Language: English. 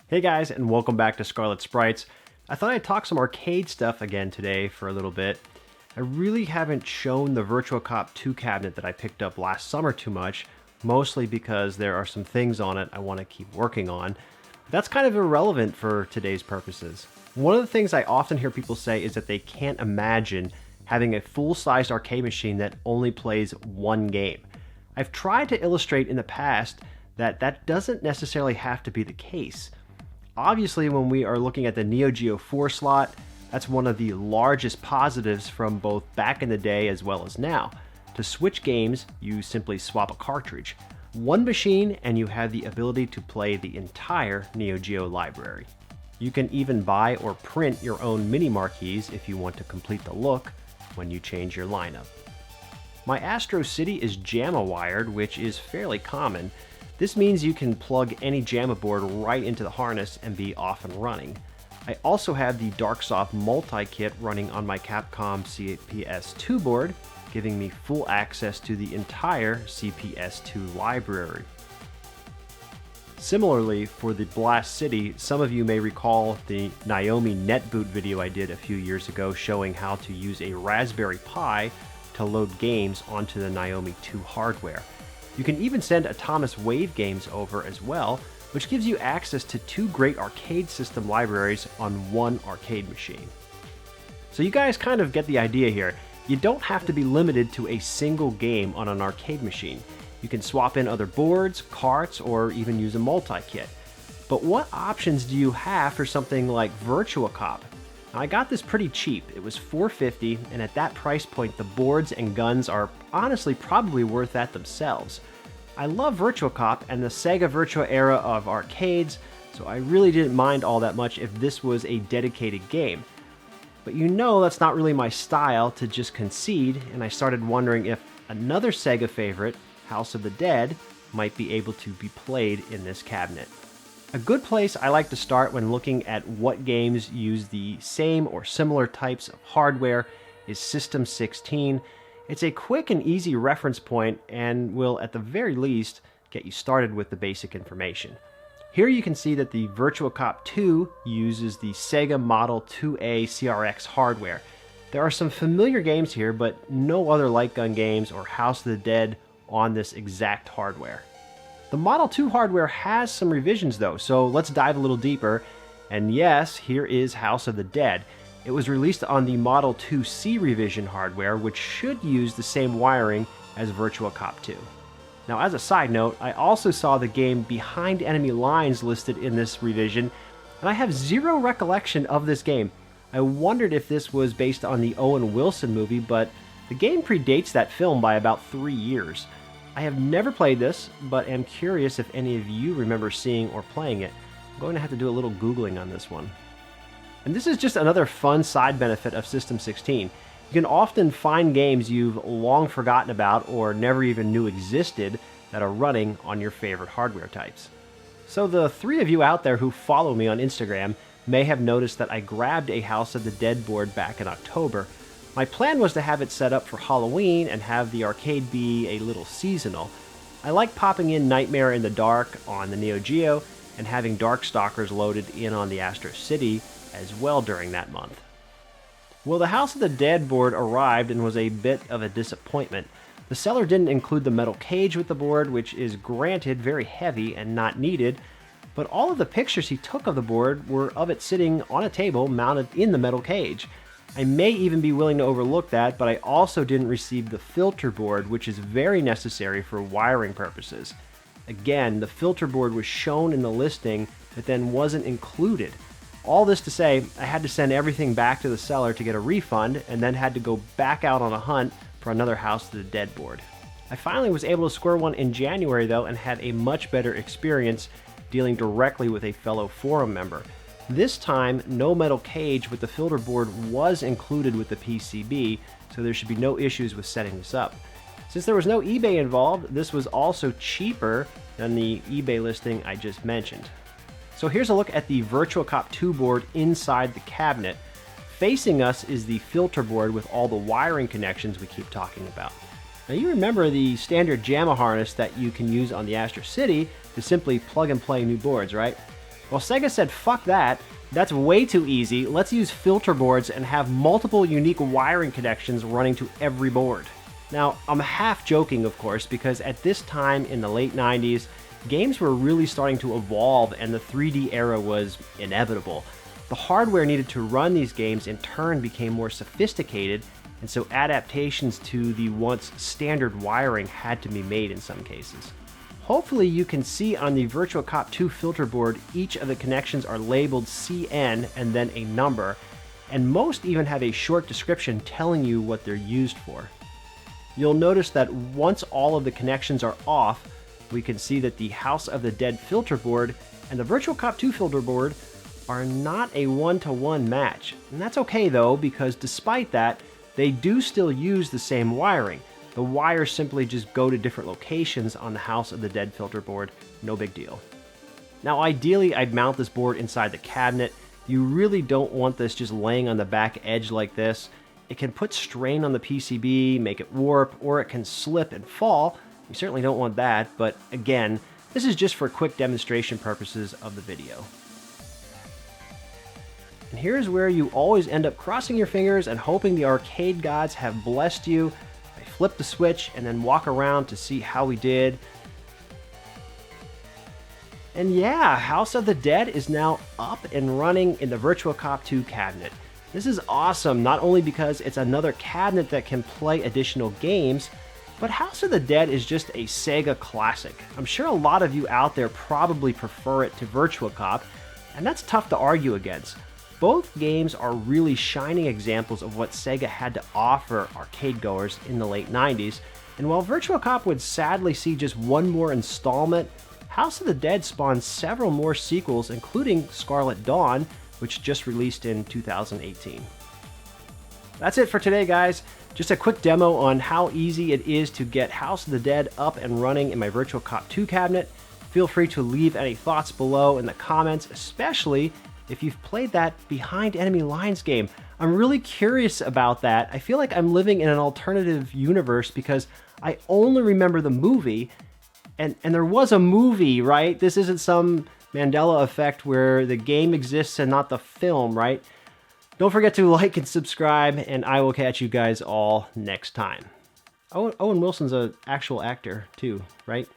Hey guys, and welcome back to ScarletSprites. I thought I'd talk some arcade stuff again today for a little bit. I really haven't shown the Virtua Cop 2 cabinet that I picked up last summer too much, mostly because there are some things on it I want to keep working on. That's kind of irrelevant for today's purposes. One of the things I often hear people say is that they can't imagine having a full-sized arcade machine that only plays one game. I've tried to illustrate in the past that that doesn't necessarily have to be the case. Obviously, when we are looking at the Neo Geo 4 slot, that's one of the largest positives from both back in the day as well as now. To switch games, you simply swap a cartridge. One machine and you have the ability to play the entire Neo Geo library. You can even buy or print your own mini marquees if you want to complete the look when you change your lineup. My Astro City is JAMA wired, which is fairly common. This means you can plug any JAMA board right into the harness and be off and running. I also have the Darksoft multi-kit running on my Capcom CPS2 board, giving me full access to the entire CPS2 library. Similarly, for the Blast City, some of you may recall the Naomi NetBoot video I did a few years ago showing how to use a Raspberry Pi to load games onto the Naomi 2 hardware. You can even send Atomis Wave games over as well, which gives you access to two great arcade system libraries on one arcade machine. So you guys kind of get the idea here. You don't have to be limited to a single game on an arcade machine. You can swap in other boards, carts, or even use a multi-kit. But what options do you have for something like Virtua Cop? Now, I got this pretty cheap. It was $4.50, and at that price point, the boards and guns are honestly probably worth that themselves. I love Virtua Cop and the Sega Virtua era of arcades, so I really didn't mind all that much if this was a dedicated game. But you know that's not really my style to just concede, and I started wondering if another Sega favorite, House of the Dead, might be able to be played in this cabinet. A good place I like to start when looking at what games use the same or similar types of hardware is System 16. It's a quick and easy reference point and will, at the very least, get you started with the basic information. Here you can see that the Virtua Cop 2 uses the Sega Model 2A CRX hardware. There are some familiar games here, but no other light gun games or House of the Dead on this exact hardware. The Model 2 hardware has some revisions though, so let's dive a little deeper. And yes, here is House of the Dead. It was released on the Model 2C revision hardware, which should use the same wiring as Virtua Cop 2. Now, as a side note, I also saw the game Behind Enemy Lines listed in this revision, and I have zero recollection of this game. I wondered if this was based on the Owen Wilson movie, but the game predates that film by about 3 years. I have never played this, but am curious if any of you remember seeing or playing it. I'm going to have to do a little Googling on this one. And this is just another fun side benefit of System 16. You can often find games you've long forgotten about or never even knew existed that are running on your favorite hardware types. So the three of you out there who follow me on Instagram may have noticed that I grabbed a House of the Dead board back in October. My plan was to have it set up for Halloween and have the arcade be a little seasonal. I like popping in Nightmare in the Dark on the Neo Geo and having Darkstalkers loaded in on the Astro City as well during that month. Well, the House of the Dead board arrived and was a bit of a disappointment. The seller didn't include the metal cage with the board, which is granted very heavy and not needed, but all of the pictures he took of the board were of it sitting on a table mounted in the metal cage. I may even be willing to overlook that, but I also didn't receive the filter board, which is very necessary for wiring purposes. Again, the filter board was shown in the listing, but then wasn't included. All this to say, I had to send everything back to the seller to get a refund, and then had to go back out on a hunt for another House of the Dead board. I finally was able to score one in January though, and had a much better experience dealing directly with a fellow forum member. This time, no metal cage with the filter board was included with the PCB, so there should be no issues with setting this up. Since there was no eBay involved, this was also cheaper than the eBay listing I just mentioned. So here's a look at the Virtua Cop 2 board inside the cabinet. Facing us is the filter board with all the wiring connections we keep talking about. Now you remember the standard JAMA harness that you can use on the Astro City to simply plug and play new boards, right? Well, Sega said, fuck that. That's way too easy. Let's use filter boards and have multiple unique wiring connections running to every board. Now, I'm half joking, of course, because at this time in the late 90s, games were really starting to evolve and the 3D era was inevitable. The hardware needed to run these games in turn became more sophisticated, and so adaptations to the once standard wiring had to be made in some cases. Hopefully you can see on the Virtua Cop 2 filter board, each of the connections are labeled CN and then a number, and most even have a short description telling you what they're used for. You'll notice that once all of the connections are off, we can see that the House of the Dead filter board and the Virtua Cop 2 filter board are not a one-to-one match. And that's okay though, because despite that, they do still use the same wiring. The wires simply just go to different locations on the House of the Dead filter board, no big deal. Now ideally I'd mount this board inside the cabinet. You really don't want this just laying on the back edge like this. It can put strain on the PCB, make it warp, or it can slip and fall. You certainly don't want that, but again, this is just for quick demonstration purposes of the video. And here's where you always end up crossing your fingers and hoping the arcade gods have blessed you. I flip the switch and then walk around to see how we did. And yeah, House of the Dead is now up and running in the Virtua Cop 2 cabinet. This is awesome, not only because it's another cabinet that can play additional games, but House of the Dead is just a Sega classic. I'm sure a lot of you out there probably prefer it to Virtua Cop, and that's tough to argue against. Both games are really shining examples of what Sega had to offer arcade goers in the late 90s, and while Virtua Cop would sadly see just one more installment, House of the Dead spawned several more sequels, including Scarlet Dawn, which just released in 2018. That's it for today, guys. Just a quick demo on how easy it is to get House of the Dead up and running in my Virtua Cop 2 cabinet. Feel free to leave any thoughts below in the comments, especially if you've played that Behind Enemy Lines game. I'm really curious about that. I feel like I'm living in an alternative universe because I only remember the movie, and there was a movie, right? This isn't some Mandela effect where the game exists and not the film, right? Don't forget to like and subscribe, and I will catch you guys all next time. Owen Wilson's an actual actor too, right?